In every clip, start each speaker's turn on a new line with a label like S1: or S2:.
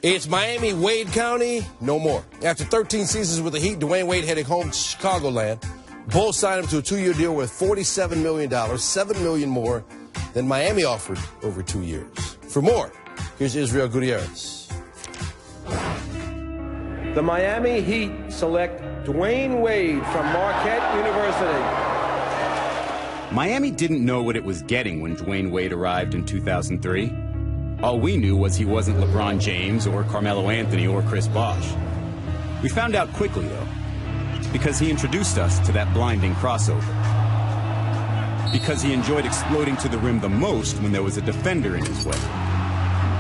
S1: It's Miami-Wade County, no more. After 13 seasons with the Heat, Dwyane Wade heading home to Chicagoland. Bulls signed him to a 2-year deal worth $47 million, $7 million more than Miami offered over 2 years. For more, here's Israel Gutierrez.
S2: The Miami Heat select Dwyane Wade from Marquette University.
S3: Miami didn't know what it was getting when Dwyane Wade arrived in 2003. All we knew was he wasn't LeBron James or Carmelo Anthony or Chris Bosh. We found out quickly, though, because he introduced us to that blinding crossover. Because he enjoyed exploding to the rim the most when there was a defender in his way.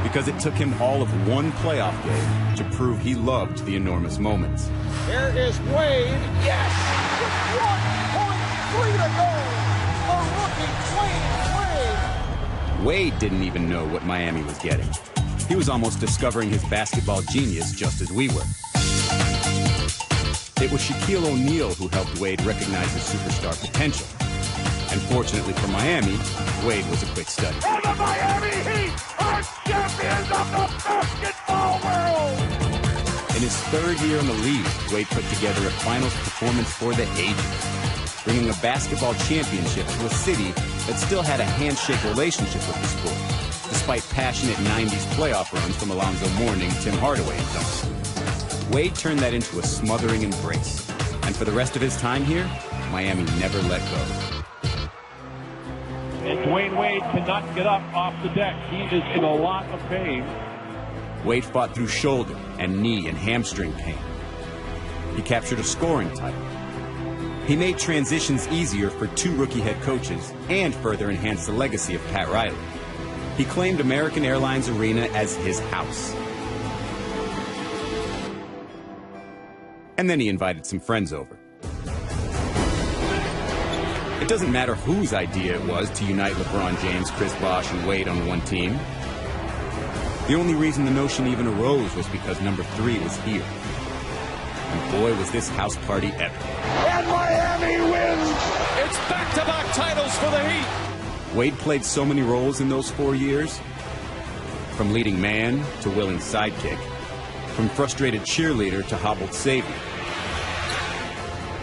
S3: Because it took him all of one playoff game to prove he loved the enormous moments.
S4: Here is Wade. Yes! With 1.3 to go. A rookie, Dwyane Wade.
S3: Wade didn't even know what Miami was getting. He was almost discovering his basketball genius just as we were. It was Shaquille O'Neal who helped Wade recognize his superstar potential. And fortunately for Miami, Wade was a quick study.
S4: And the Miami Heat are champions of the basketball world!
S3: In his third year in the league, Wade put together a finals performance for the ages, bringing a basketball championship to a city that still had a handshake relationship with the sport, despite passionate 90s playoff runs from Alonzo Mourning, Tim Hardaway, and company. Wade turned that into a smothering embrace, and for the rest of his time here, Miami never let go.
S5: And Dwyane Wade cannot get up off the deck. He is in a lot of pain.
S3: Wade fought through shoulder and knee and hamstring pain. He captured a scoring title. He made transitions easier for 2 rookie head coaches and further enhanced the legacy of Pat Riley. He claimed American Airlines Arena as his house. And then he invited some friends over. It doesn't matter whose idea it was to unite LeBron James, Chris Bosh, and Wade on one team. The only reason the notion even arose was because number 3 was here. And boy, was this house party epic.
S4: And Miami wins! It's back-to-back titles for the Heat!
S3: Wade played so many roles in those 4 years. From leading man to willing sidekick. From frustrated cheerleader to hobbled savior.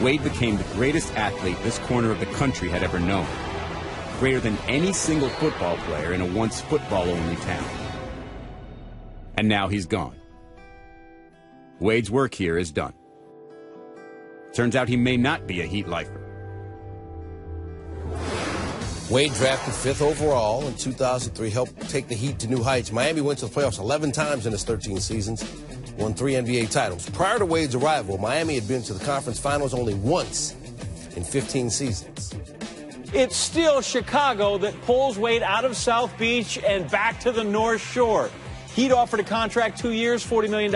S3: Wade became the greatest athlete this corner of the country had ever known. Greater than any single football player in a once football-only town. And now he's gone. Wade's work here is done. Turns out he may not be a Heat lifer.
S1: Wade drafted 5th overall in 2003, helped take the Heat to new heights. Miami went to the playoffs 11 times in its 13 seasons, won 3 NBA titles. Prior to Wade's arrival, Miami had been to the conference finals only once in 15 seasons.
S6: It's still Chicago that pulls Wade out of South Beach and back to the North Shore. Heat offered a contract 2 years, $40 million.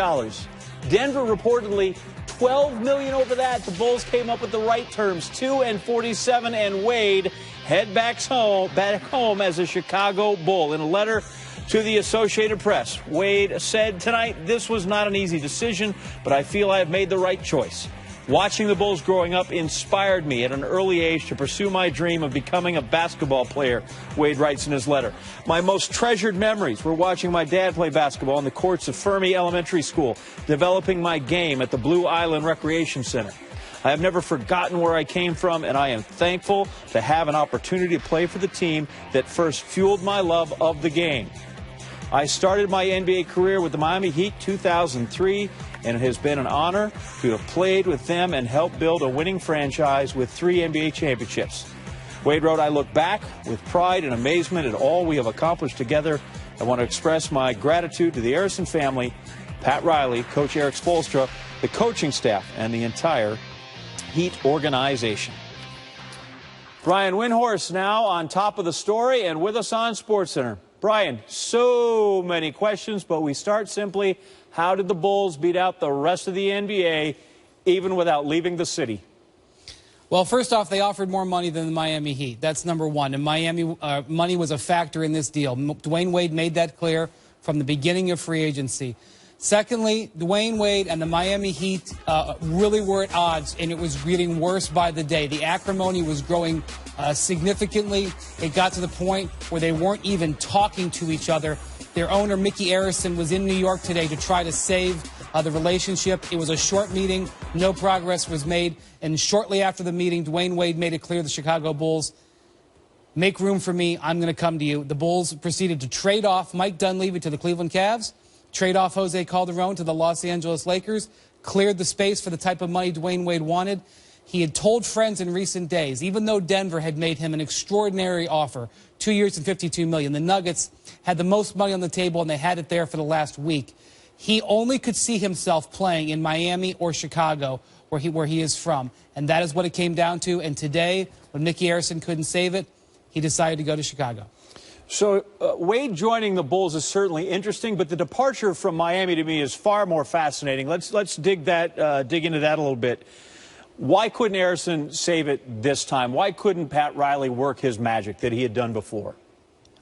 S6: Denver reportedly $12 million over that. The Bulls came up with the right terms, 2 and 47, and Wade head back home as a Chicago Bull. In a letter to the Associated Press, Wade said tonight, "This was not an easy decision, but I feel I have made the right choice. Watching the Bulls growing up inspired me at an early age to pursue my dream of becoming a basketball player," Wade writes in his letter. "My most treasured memories were watching my dad play basketball on the courts of Fermi Elementary School, developing my game at the Blue Island Recreation Center. I have never forgotten where I came from, and I am thankful to have an opportunity to play for the team that first fueled my love of the game. I started my NBA career with the Miami Heat 2003, and it has been an honor to have played with them and helped build a winning franchise with 3 NBA championships." Wade wrote, "I look back with pride and amazement at all we have accomplished together. I want to express my gratitude to the Harrison family, Pat Riley, Coach Eric Spoelstra, the coaching staff, and the entire Heat organization." Brian Windhorst now on top of the story and with us on SportsCenter. Brian, so many questions, but we start simply. How did the Bulls beat out the rest of the NBA even without leaving the city?
S7: Well, first off, they offered more money than the Miami Heat. That's number one. And Miami money was a factor in this deal. Dwyane Wade made that clear from the beginning of free agency. Secondly, Dwyane Wade and the Miami Heat really were at odds, and it was getting worse by the day. The acrimony was growing significantly. It got to the point where they weren't even talking to each other. Their owner, Mickey Arison, was in New York today to try to save the relationship. It was a short meeting. No progress was made. And shortly after the meeting, Dwyane Wade made it clear to the Chicago Bulls, make room for me. I'm going to come to you. The Bulls proceeded to trade off Mike Dunleavy to the Cleveland Cavs, trade off Jose Calderon to the Los Angeles Lakers, cleared the space for the type of money Dwyane Wade wanted. He had told friends in recent days, even though Denver had made him an extraordinary offer, 2 years and $52 million, the Nuggets had the most money on the table, and they had it there for the last week. He only could see himself playing in Miami or Chicago, where he is from. And that is what it came down to. And today, when Mickey Arison couldn't save it, he decided to go to Chicago.
S6: So Wade joining the Bulls is certainly interesting, but the departure from Miami to me is far more fascinating. Let's dig into that a little bit. Why couldn't Arison save it this time? Why couldn't Pat Riley work his magic that he had done before?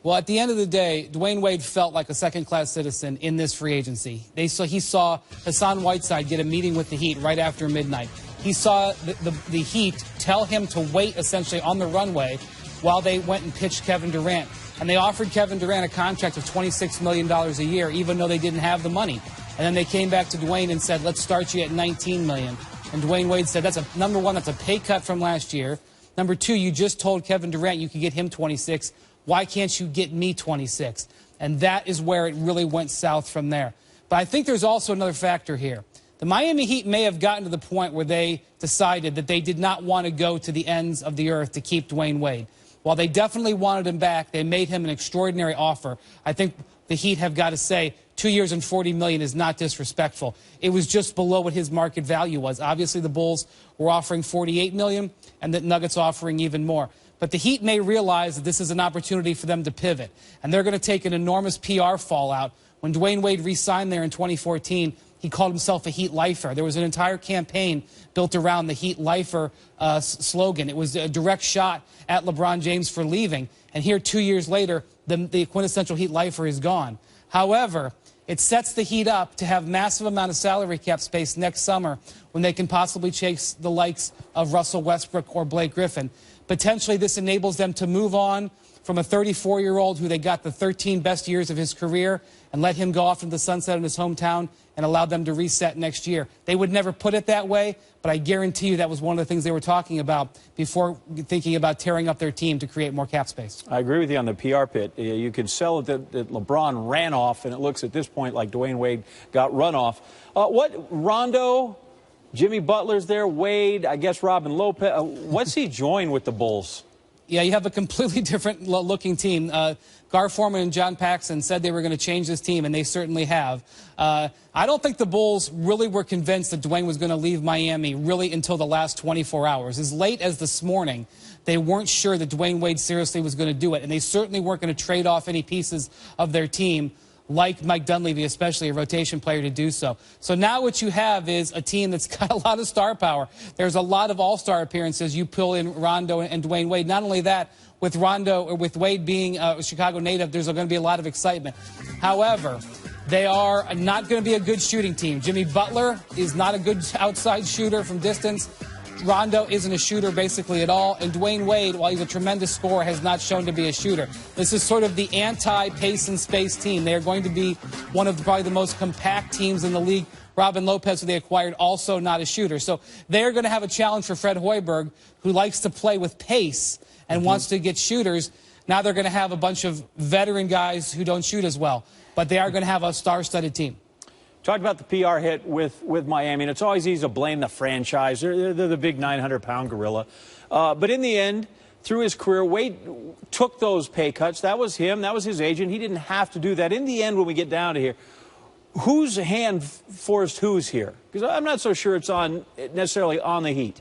S7: Well, at the end of the day, Dwyane Wade felt like a second-class citizen in this free agency. He saw Hassan Whiteside get a meeting with the Heat right after midnight. He saw the Heat tell him to wait essentially on the runway while they went and pitched Kevin Durant. And they offered Kevin Durant a contract of $26 million a year, even though they didn't have the money. And then they came back to Dwyane and said, let's start you at $19 million. And Dwyane Wade said, number one, that's a pay cut from last year. Number two, you just told Kevin Durant you could get him 26. Why can't you get me 26? And that is where it really went south from there. But I think there's also another factor here. The Miami Heat may have gotten to the point where they decided that they did not want to go to the ends of the earth to keep Dwyane Wade. While they definitely wanted him back, they made him an extraordinary offer. I think the Heat have got to say 2 years and $40 million is not disrespectful. It was just below what his market value was. Obviously, the Bulls were offering $48 million, and the Nuggets offering even more. But the Heat may realize that this is an opportunity for them to pivot, and they're going to take an enormous PR fallout. When Dwyane Wade re-signed there in 2014, he called himself a Heat lifer. There was an entire campaign built around the Heat lifer slogan. It was a direct shot at LeBron James for leaving. And here, 2 years later, the quintessential Heat lifer is gone. However, it sets the Heat up to have massive amount of salary cap space next summer when they can possibly chase the likes of Russell Westbrook or Blake Griffin. Potentially, this enables them to move on from a 34-year-old who they got the 13 best years of his career and let him go off into the sunset in his hometown and allow them to reset next year. They would never put it that way, but I guarantee you that was one of the things they were talking about before thinking about tearing up their team to create more cap space.
S6: I agree with you on the PR pit. You could sell it that LeBron ran off, and it looks at this point like Dwyane Wade got run off. Rondo, Jimmy Butler's there, Wade, I guess Robin Lopez. What's he join with the Bulls?
S7: Yeah, you have a completely different looking team. Gar Forman and John Paxson said they were going to change this team, and they certainly have. I don't think the Bulls really were convinced that Dwyane was going to leave Miami really until the last 24 hours. As late as this morning, they weren't sure that Dwyane Wade seriously was going to do it, and they certainly weren't going to trade off any pieces of their team, like Mike Dunleavy, especially a rotation player, to do so. So now what you have is a team that's got a lot of star power. There's a lot of all-star appearances. You pull in Rondo and Dwyane Wade. Not only that, with Wade being a Chicago native, there's going to be a lot of excitement. However, they are not going to be a good shooting team. Jimmy Butler is not a good outside shooter from distance. Rondo isn't a shooter basically at all. And Dwyane Wade, while he's a tremendous scorer, has not shown to be a shooter. This is sort of the anti-pace and space team. They are going to be one of probably the most compact teams in the league. Robin Lopez, who they acquired, also not a shooter. So they are going to have a challenge for Fred Hoiberg, who likes to play with pace and wants to get shooters. Now they're going to have a bunch of veteran guys who don't shoot as well. But they are going to have a star-studded team.
S6: Talked about the PR hit with Miami, and it's always easy to blame the franchise. They're the big 900-pound gorilla. But in the end, through his career, Wade took those pay cuts. That was him. That was his agent. He didn't have to do that. In the end, when we get down to here, whose hand forced whose here? Because I'm not so sure it's necessarily on the Heat.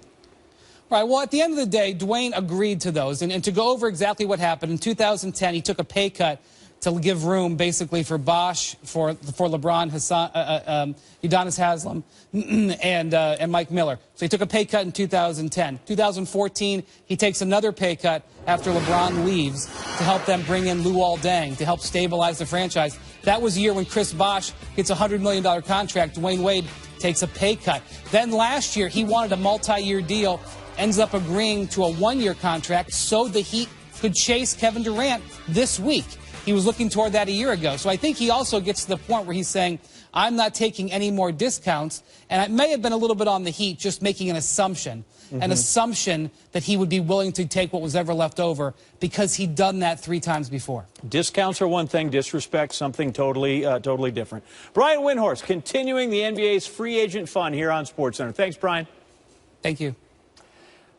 S7: Right. Well, at the end of the day, Dwyane agreed to those. And to go over exactly what happened, in 2010, he took a pay cut to give room basically for Bosh, for LeBron, Udonis Haslem, and Mike Miller. So he took a pay cut in 2010. 2014, he takes another pay cut after LeBron leaves to help them bring in Luol Deng to help stabilize the franchise. That was the year when Chris Bosh gets a $100 million contract. Dwyane Wade takes a pay cut. Then last year, he wanted a multi-year deal, ends up agreeing to a one-year contract so the Heat could chase Kevin Durant this week. He was looking toward that a year ago. So I think he also gets to the point where he's saying, I'm not taking any more discounts. And it may have been a little bit on the Heat just making an assumption that he would be willing to take what was ever left over because he'd done that 3 times before.
S6: Discounts are one thing, disrespect something totally different. Brian Windhorst continuing the NBA's free agent fun here on SportsCenter. Thanks, Brian.
S7: Thank you.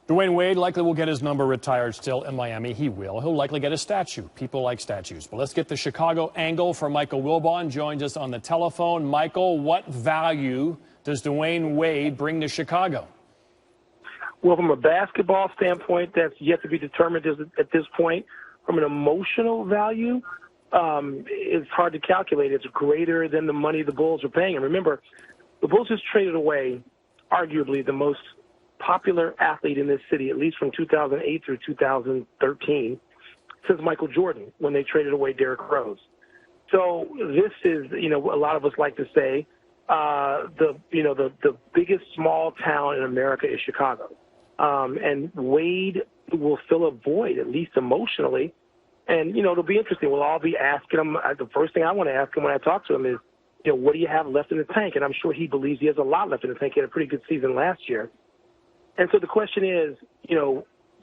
S8: Dwyane Wade likely will get his number retired still in Miami. He will. He'll likely get a statue. People like statues. But let's get the Chicago angle for Michael Wilbon. Joins us on the telephone. Michael, what value does Dwyane Wade bring to Chicago?
S9: Well, from a basketball standpoint, that's yet to be determined at this point. From an emotional value, it's hard to calculate. It's greater than the money the Bulls are paying. And remember, the Bulls just traded away arguably the most popular athlete in this city, at least from 2008 through 2013, since Michael Jordan, when they traded away Derrick Rose. So this is, a lot of us like to say, the biggest small town in America is Chicago. And Wade will fill a void, at least emotionally. And, it'll be interesting. We'll all be asking him, the first thing I want to ask him when I talk to him is, what do you have left in the tank? And I'm sure he believes he has a lot left in the tank. He had a pretty good season last year. And so the question is,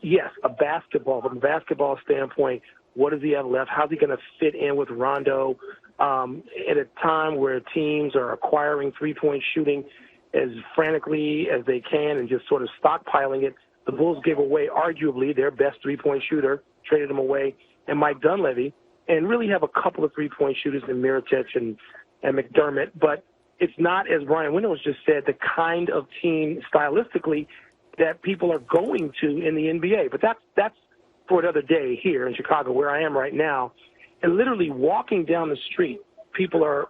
S9: yes, from a basketball standpoint, what does he have left? How's he going to fit in with Rondo at a time where teams are acquiring three-point shooting as frantically as they can and just sort of stockpiling it? The Bulls gave away arguably their best three-point shooter, traded him away, and Mike Dunleavy, and really have a couple of three-point shooters in Mirotic and McDermott. But it's not, as Brian Windhorst just said, the kind of team stylistically that people are going to in the NBA. But that's for another day here in Chicago, where I am right now. And literally walking down the street, people are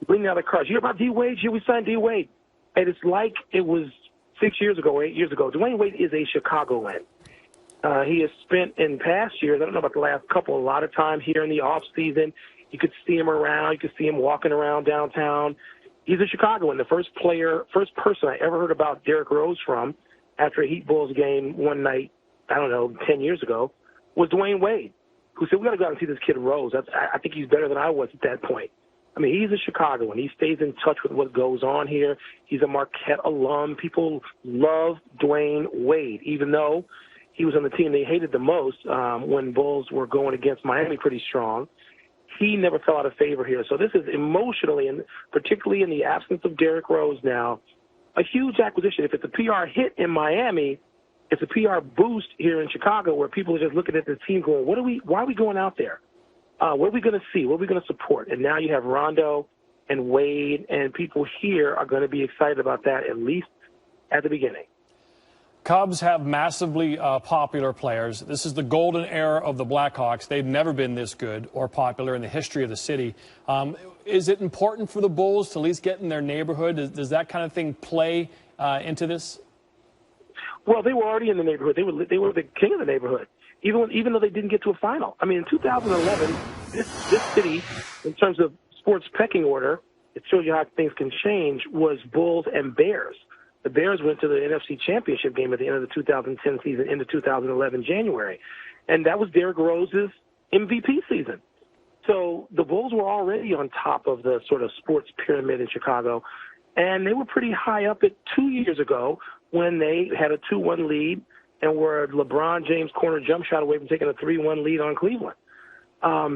S9: bringing out their cars. You hear about D. Wade? Here we signed D. Wade. And it's like it was 6 years ago, 8 years ago. Dwyane Wade is a Chicagoan. He has spent in past years, I don't know about the last couple, a lot of time here in the off season. You could see him around. You could see him walking around downtown. He's a Chicagoan. The first person I ever heard about Derrick Rose from after a Heat Bulls game one night, 10 years ago, was Dwyane Wade, who said, we got to go out and see this kid Rose. I think he's better than I was at that point. I mean, he's a Chicagoan. He stays in touch with what goes on here. He's a Marquette alum. People love Dwyane Wade, even though he was on the team they hated the most when Bulls were going against Miami pretty strong. He never fell out of favor here. So this is emotionally, and particularly in the absence of Derrick Rose now, a huge acquisition. If it's a PR hit in Miami, it's a PR boost here in Chicago where people are just looking at the team going, why are we going out there? What are we going to see? What are we going to support? And now you have Rondo and Wade, and people here are going to be excited about that, at least at the beginning.
S8: Cubs have massively popular players. This is the golden era of the Blackhawks. They've never been this good or popular in the history of the city. Is it important for the Bulls to at least get in their neighborhood? Does that kind of thing play into this?
S9: Well, they were already in the neighborhood. They were the king of the neighborhood, even though they didn't get to a final. I mean, in 2011, this city, in terms of sports pecking order, it shows you how things can change, was Bulls and Bears. The Bears went to the NFC Championship game at the end of the 2010 season into 2011 January. And that was Derrick Rose's MVP season. So the Bulls were already on top of the sort of sports pyramid in Chicago. And they were pretty high up it 2 years ago when they had a 2-1 lead and were LeBron James corner jump shot away from taking a 3-1 lead on Cleveland.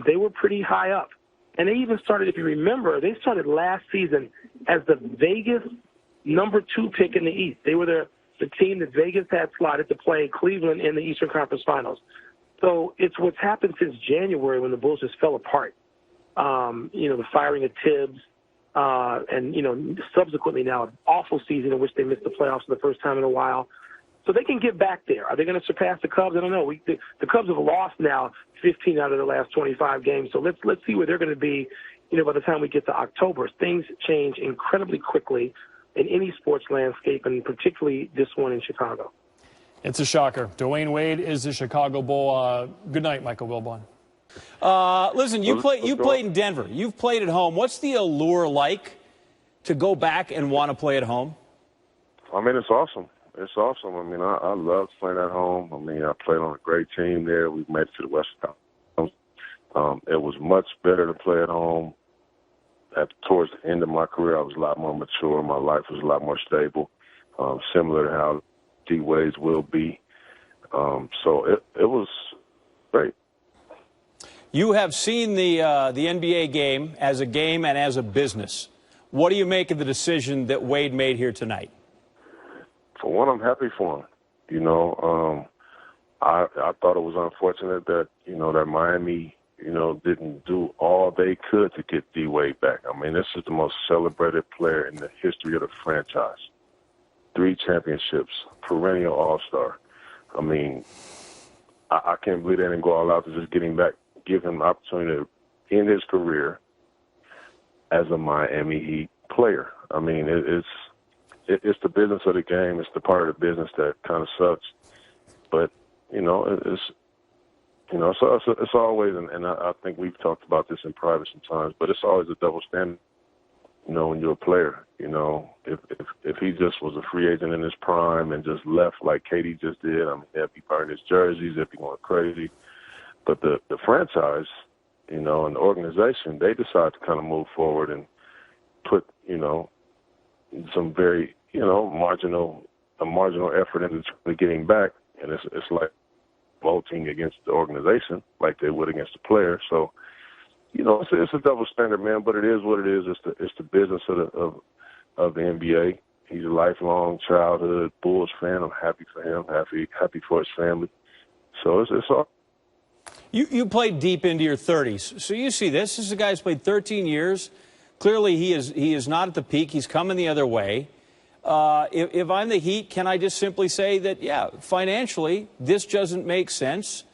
S9: They were pretty high up. And they even started, if you remember, they started last season as the Vegas number 2 pick in the East. They were the team that Vegas had slotted to play Cleveland in the Eastern Conference Finals. So it's what's happened since January when the Bulls just fell apart. The firing of Tibbs, and, subsequently now an awful season in which they missed the playoffs for the first time in a while. So they can get back there. Are they going to surpass the Cubs? I don't know. The Cubs have lost now 15 out of the last 25 games. So let's see where they're going to be, by the time we get to October. Things change incredibly quickly in any sports landscape, and particularly this one in Chicago.
S8: It's a shocker. Dwyane Wade is the Chicago Bull. Good night, Michael Wilbon.
S6: Listen, you played in Denver. You've played at home. What's the allure like to go back and want to play at home?
S10: I mean, it's awesome. It's awesome. I mean, I love playing at home. I mean, I played on a great team there. We made it to the West Coast. It was much better to play at home. Towards the end of my career, I was a lot more mature. My life was a lot more stable, similar to how D. Wade's will be. So it was great.
S6: You have seen the NBA game as a game and as a business. What do you make of the decision that Wade made here tonight?
S10: For one, I'm happy for him. I thought it was unfortunate that, that Miami, didn't do all they could to get D. Wade back. I mean, this is the most celebrated player in the history of the franchise. 3 championships, perennial all-star. I mean, I can't believe they didn't go all out to just get him back, give him the opportunity to end his career as a Miami Heat player. I mean, it's the business of the game. It's the part of the business that kind of sucks. But, it's always, and I think we've talked about this in private sometimes, but it's always a double standard, when you're a player. If he just was a free agent in his prime and just left like KD just did, I mean, they'd be burning his jerseys, they'd be going crazy. But the franchise, and the organization, they decide to kind of move forward and put, some very, marginal effort into getting back. And it's like voting against the organization like they would against the player. So, it's a double standard, man, but it is what it is. It's the business of the NBA. He's a lifelong childhood Bulls fan. I'm happy for him, happy for his family. So it's all.
S6: You played deep into your 30s, so you see this. This is a guy who's played 13 years. Clearly, he is not at the peak. He's coming the other way. If I'm the Heat, can I just simply say that, yeah, financially, this doesn't make sense.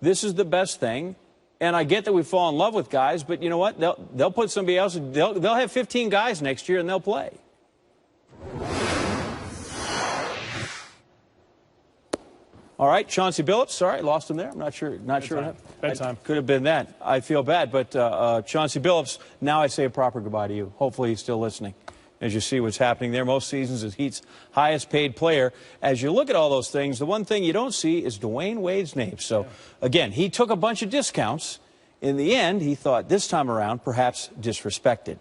S6: This is the best thing. And I get that we fall in love with guys, but you know what? They'll put somebody else. They'll have 15 guys next year, and they'll play. All right, Chauncey Billups. Sorry, lost him there. I'm not sure. Not sure.
S8: Bedtime.
S6: Could have been that. I feel bad, but Chauncey Billups. Now I say a proper goodbye to you. Hopefully he's still listening. As you see what's happening there, most seasons is Heat's highest paid player. As you look at all those things, the one thing you don't see is Dwyane Wade's name. So, again, he took a bunch of discounts. In the end, he thought this time around, perhaps disrespected.